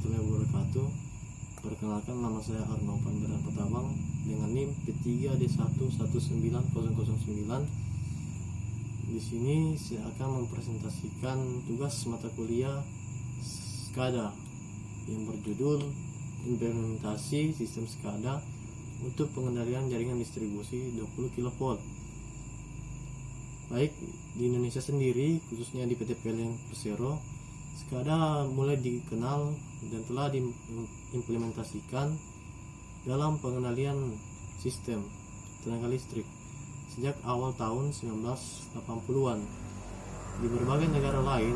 warahmatullahi wabarakatuh. Perkenalkan, nama saya Arno Pangeran Petabang dengan NIM P3D119009. Di sini saya akan mempresentasikan tugas mata kuliah SCADA yang berjudul Implementasi Sistem SCADA untuk pengendalian jaringan distribusi 20 kV. Baik, di Indonesia sendiri, khususnya di PT PLN Persero, SCADA mulai dikenal dan telah diimplementasikan dalam pengendalian sistem tenaga listrik sejak awal tahun 1980-an. Di berbagai negara lain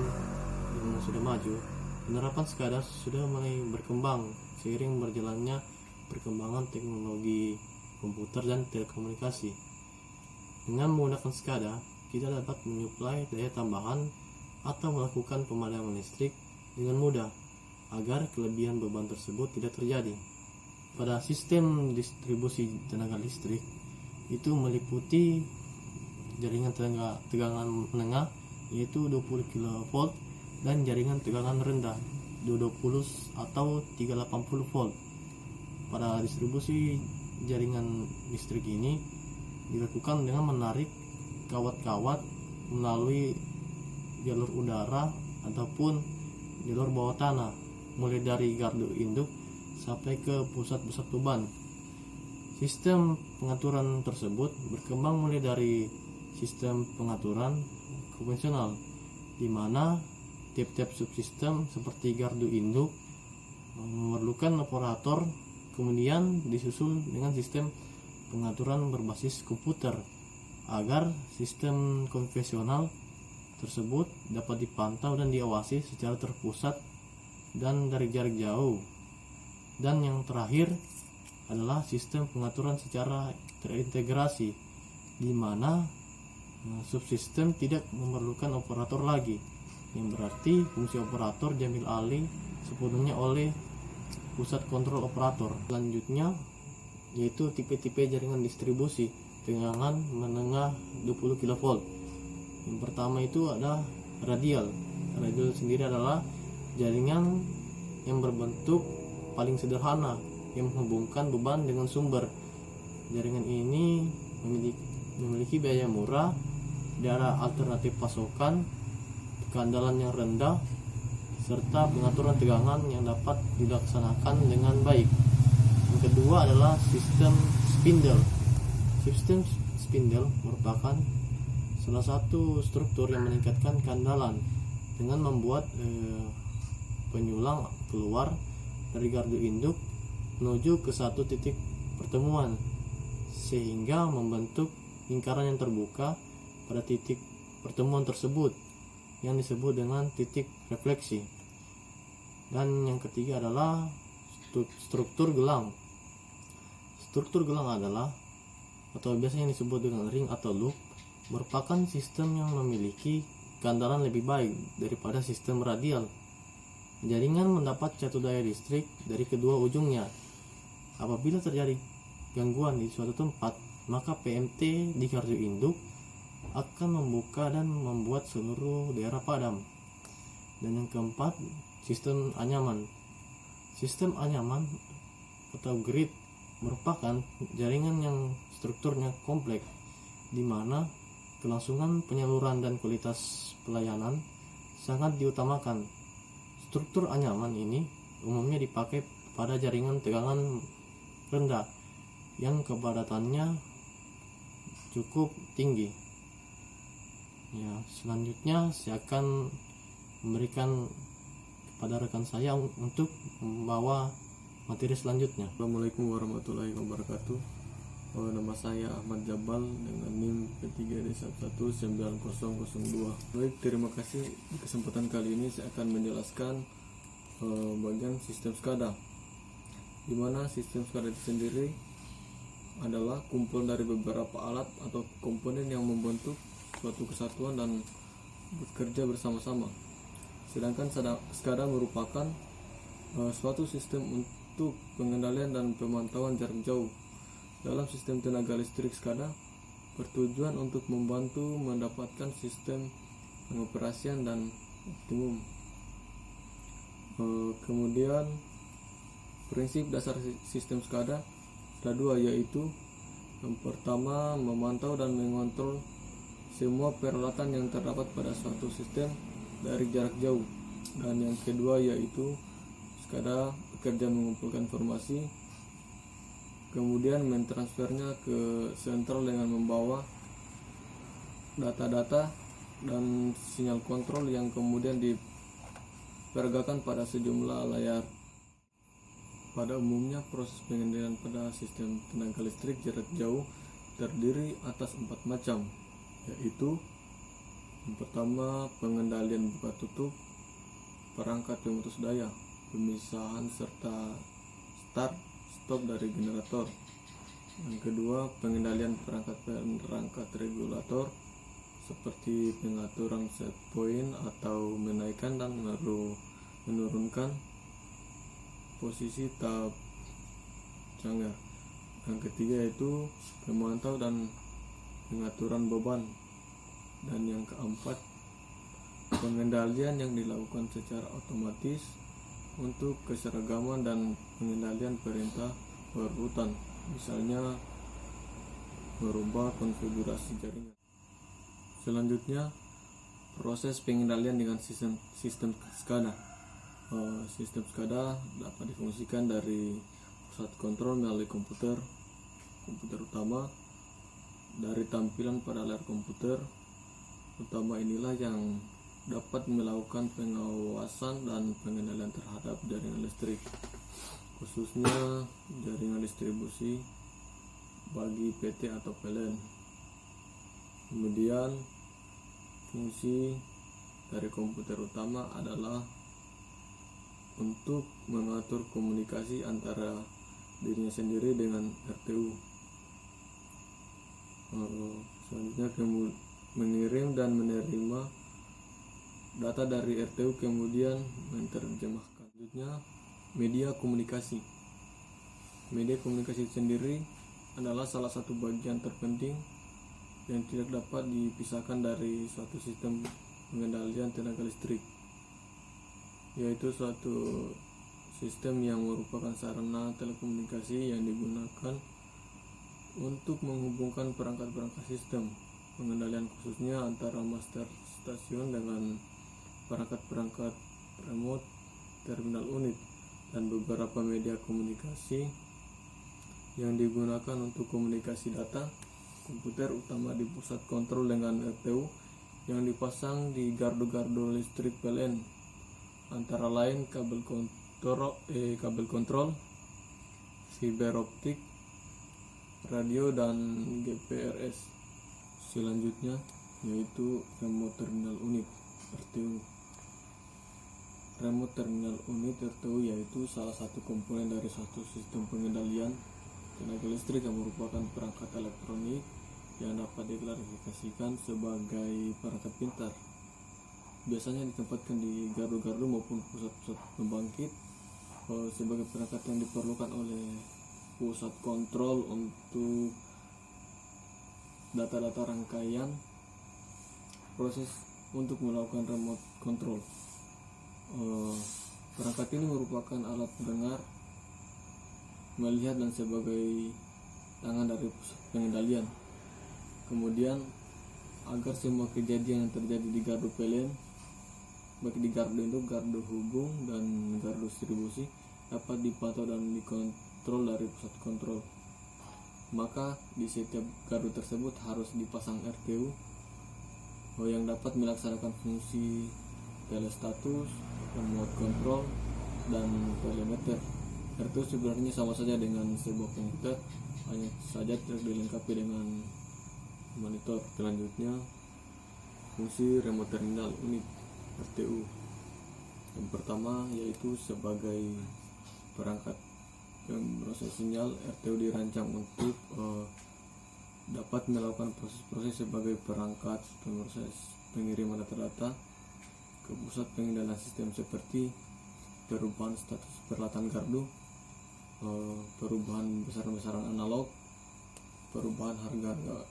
yang sudah maju, penerapan SCADA sudah mulai berkembang seiring berjalannya perkembangan teknologi komputer dan telekomunikasi. Dengan menggunakan SCADA, kita dapat menyuplai daya tambahan atau melakukan pemadaman listrik dengan mudah agar kelebihan beban tersebut tidak terjadi. Pada sistem distribusi tenaga listrik itu meliputi jaringan tegangan menengah yaitu 20 kV dan jaringan tegangan rendah 220 atau 380 volt. Pada distribusi jaringan listrik ini dilakukan dengan menarik kawat-kawat melalui jalur udara ataupun jalur bawah tanah, mulai dari gardu induk sampai ke pusat-pusat beban. Sistem pengaturan tersebut berkembang mulai dari sistem pengaturan konvensional, di mana tiap-tiap subsistem seperti gardu induk memerlukan operator, kemudian disusul dengan sistem pengaturan berbasis komputer agar sistem konvensional tersebut dapat dipantau dan diawasi secara terpusat dan dari jarak jauh. Dan yang terakhir adalah sistem pengaturan secara terintegrasi, di mana subsistem tidak memerlukan operator lagi, yang berarti fungsi operator diambil alih sepenuhnya oleh pusat kontrol operator. Selanjutnya yaitu tipe-tipe jaringan distribusi tegangan menengah 20 kV. Yang pertama itu ada radial. Radial sendiri adalah jaringan yang berbentuk paling sederhana yang menghubungkan beban dengan sumber. Jaringan ini memiliki biaya murah, daerah alternatif pasokan, keandalan yang rendah, serta pengaturan tegangan yang dapat dilaksanakan dengan baik. Yang kedua adalah sistem spindle. Sistem spindle merupakan salah satu struktur yang meningkatkan keandalan dengan membuat penyulang keluar dari gardu induk menuju ke satu titik pertemuan, sehingga membentuk lingkaran yang terbuka pada titik pertemuan tersebut yang disebut dengan titik refleksi. Dan yang ketiga adalah struktur gelang. Struktur gelang adalah, atau biasanya disebut dengan ring atau loop, merupakan sistem yang memiliki keandalan lebih baik daripada sistem radial. Jaringan mendapat catu daya listrik dari kedua ujungnya. Apabila terjadi gangguan di suatu tempat, maka PMT di gardu induk akan membuka dan membuat seluruh daerah padam. Dan yang keempat, sistem anyaman. Sistem anyaman atau grid merupakan jaringan yang strukturnya kompleks, di mana kelangsungan penyaluran dan kualitas pelayanan sangat diutamakan. Struktur anyaman ini umumnya dipakai pada jaringan tegangan rendah yang kepadatannya cukup tinggi. Ya, selanjutnya saya akan memberikan kepada rekan saya untuk membawa materi selanjutnya. Assalamualaikum warahmatullahi wabarakatuh. Nama saya Ahmad Jabal dengan NIM P3D119002. Baik, terima kasih. Di kesempatan kali ini saya akan menjelaskan bagian sistem SCADA, di mana sistem SCADA itu sendiri adalah kumpulan dari beberapa alat atau komponen yang membentuk suatu kesatuan dan bekerja bersama-sama. Sedangkan SCADA merupakan suatu sistem untuk pengendalian dan pemantauan jarak jauh. Dalam sistem tenaga listrik, SCADA bertujuan untuk membantu mendapatkan sistem pengoperasian dan optimum. Kemudian prinsip dasar sistem SCADA ada dua, yaitu yang pertama memantau dan mengontrol semua peralatan yang terdapat pada suatu sistem dari jarak jauh, dan yang kedua yaitu SCADA bekerja mengumpulkan informasi kemudian mentransfernya ke sentral dengan membawa data-data dan sinyal kontrol yang kemudian diperagakan pada sejumlah layar. Pada umumnya proses pengendalian pada sistem tenaga listrik jarak jauh terdiri atas 4 macam, yaitu yang pertama pengendalian buka tutup perangkat pemutus daya, pemisahan serta start stop dari generator. Yang kedua pengendalian perangkat regulator seperti pengaturan set point atau menaikkan dan menurunkan posisi tahap canggar. Yang ketiga yaitu pemantau dan pengaturan beban. Dan yang keempat pengendalian yang dilakukan secara otomatis untuk keseragaman dan pengendalian perintah berurutan, misalnya merubah konfigurasi jaringan. Selanjutnya proses pengendalian dengan sistem SCADA. Sistem SCADA dapat difungsikan dari pusat kontrol melalui komputer utama. Dari tampilan pada layar komputer utama inilah yang dapat melakukan pengawasan dan pengendalian terhadap jaringan listrik, khususnya jaringan distribusi bagi PT atau PLN. Kemudian fungsi dari komputer utama adalah untuk mengatur komunikasi antara dirinya sendiri dengan RTU. Selanjutnya mengirim dan menerima data dari RTU kemudian menerjemahkan. Selanjutnya media komunikasi. Media komunikasi sendiri adalah salah satu bagian terpenting yang tidak dapat dipisahkan dari suatu sistem pengendalian tenaga listrik, yaitu suatu sistem yang merupakan sarana telekomunikasi yang digunakan untuk menghubungkan perangkat-perangkat sistem pengendalian, khususnya antara master stasiun dengan perangkat-perangkat remote terminal unit, dan beberapa media komunikasi yang digunakan untuk komunikasi data komputer utama di pusat kontrol dengan RTU yang dipasang di gardu-gardu listrik PLN, antara lain kabel kontrol, fiber optik, radio, dan GPRS. Selanjutnya yaitu remote terminal unit RTU. Remote terminal unit RTU yaitu salah satu komponen dari suatu sistem pengendalian tenaga listrik yang merupakan perangkat elektronik yang dapat diklasifikasikan sebagai perangkat pintar. Biasanya ditempatkan di gardu-gardu maupun pusat-pusat pembangkit sebagai perangkat yang diperlukan oleh pusat kontrol untuk data-data rangkaian proses untuk melakukan remote control. Perangkat ini merupakan alat pendengar, melihat, dan sebagai tangan dari pusat pengendalian. Kemudian agar semua kejadian yang terjadi di gardu PLN, baik di gardu induk, gardu hubung, dan gardu distribusi, dapat dipantau dan dikontrol dari pusat kontrol, maka di setiap gardu tersebut harus dipasang RTU yang dapat melaksanakan fungsi telestatus, remote control, dan telemeter. RTU sebenarnya sama saja dengan sebuah komputer, hanya saja tidak dilengkapi dengan monitor. Selanjutnya fungsi remote terminal unit RTU. Yang pertama yaitu sebagai perangkat proses sinyal. RTU dirancang untuk dapat melakukan proses-proses sebagai perangkat proses pengiriman data-data ke pusat pengendalian sistem seperti perubahan status peralatan gardu, perubahan besaran-besaran analog, perubahan harga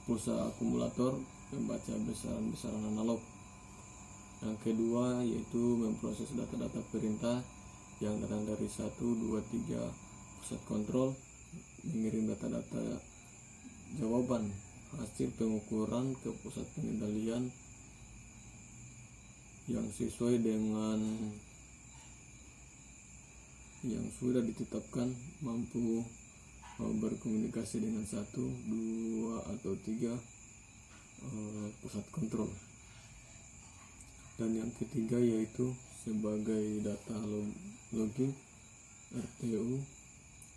pulsa akumulator, membaca besaran-besaran analog. Yang kedua yaitu memproses data-data perintah yang datang dari 1, 2, 3 pusat kontrol, mengirim data-data jawaban hasil pengukuran ke pusat pengendalian yang sesuai dengan yang sudah ditetapkan, mampu berkomunikasi dengan 1, 2, atau 3 pusat kontrol. Dan yang ketiga yaitu sebagai data logging, RTU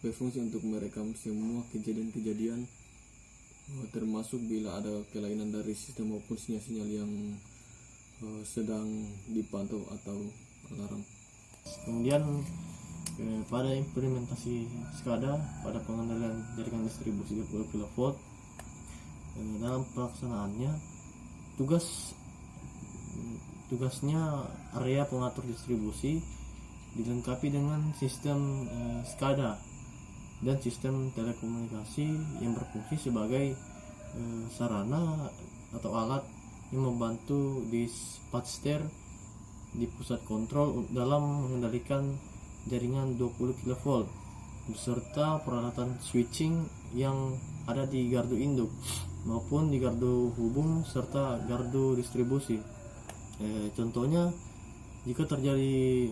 berfungsi untuk merekam semua kejadian-kejadian, termasuk bila ada kelainan dari sistem maupun sinyal-sinyal yang sedang dipantau atau alarm. Kemudian pada implementasi SCADA pada pengendalian jaringan distribusi 20 kV, dalam pelaksanaannya tugasnya area pengatur distribusi dilengkapi dengan sistem SCADA dan sistem telekomunikasi yang berfungsi sebagai sarana atau alat yang membantu dispatcher di pusat kontrol dalam mengendalikan jaringan 20 kV beserta peralatan switching yang ada di gardu induk maupun di gardu hubung serta gardu distribusi. Contohnya, jika terjadi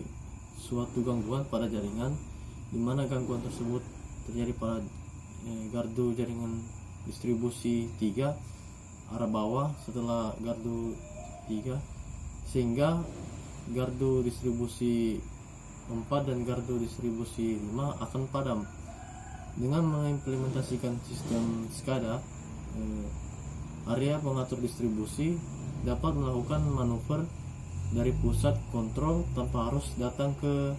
suatu gangguan pada jaringan, di mana gangguan tersebut terjadi pada gardu jaringan distribusi 3 arah bawah setelah gardu 3, sehingga gardu distribusi 4 dan gardu distribusi 5 akan padam. Dengan mengimplementasikan sistem SCADA, area pengatur distribusi dapat melakukan manuver dari pusat kontrol tanpa harus datang ke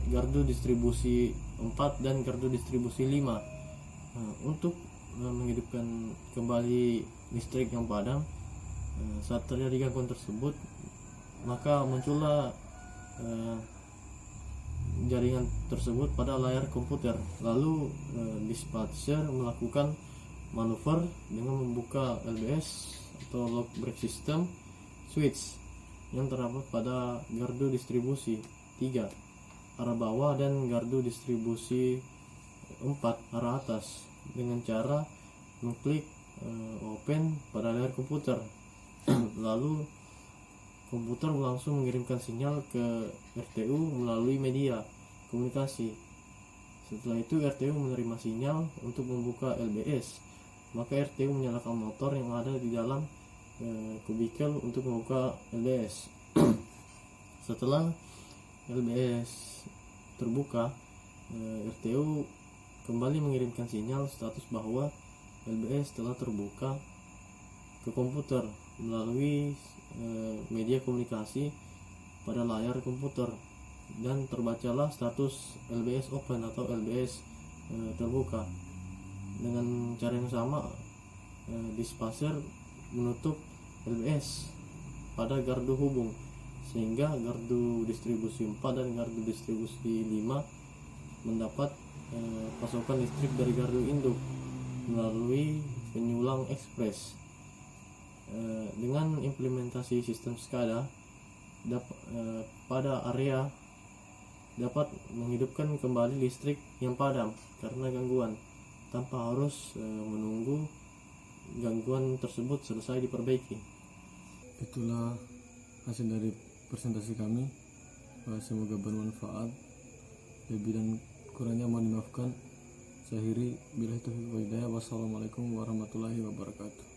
gardu distribusi 4 dan gardu distribusi 5 untuk menghidupkan kembali listrik yang padam. Saat terjadi gangguan tersebut, maka muncullah jaringan tersebut pada layar komputer. Lalu dispatcher melakukan manuver dengan membuka LBS atau lock break system switch yang terdapat pada gardu distribusi 3 arah bawah dan gardu distribusi 4 arah atas dengan cara mengklik open pada layar komputer. Lalu komputer langsung mengirimkan sinyal ke RTU melalui media komunikasi. Setelah itu RTU menerima sinyal untuk membuka LBS, maka RTU menyalakan motor yang ada di dalam kubikel untuk membuka LBS. Setelah LBS terbuka, RTU kembali mengirimkan sinyal status bahwa LBS telah terbuka ke komputer melalui media komunikasi pada layar komputer, dan terbacalah status LBS open atau LBS terbuka. Dengan cara yang sama, dispatcher menutup LBS pada gardu hubung sehingga gardu distribusi 4 dan gardu distribusi 5 mendapat pasokan listrik dari gardu induk melalui penyulang ekspres. Dengan implementasi sistem SCADA pada area dapat menghidupkan kembali listrik yang padam karena gangguan tanpa harus menunggu gangguan tersebut selesai diperbaiki. Itulah hasil dari presentasi kami. Semoga bermanfaat. Lebih dan kurangnya mohon dimaafkan. Saya Hiri, billahi taufiq wal hidayah. Wassalamualaikum warahmatullahi wabarakatuh.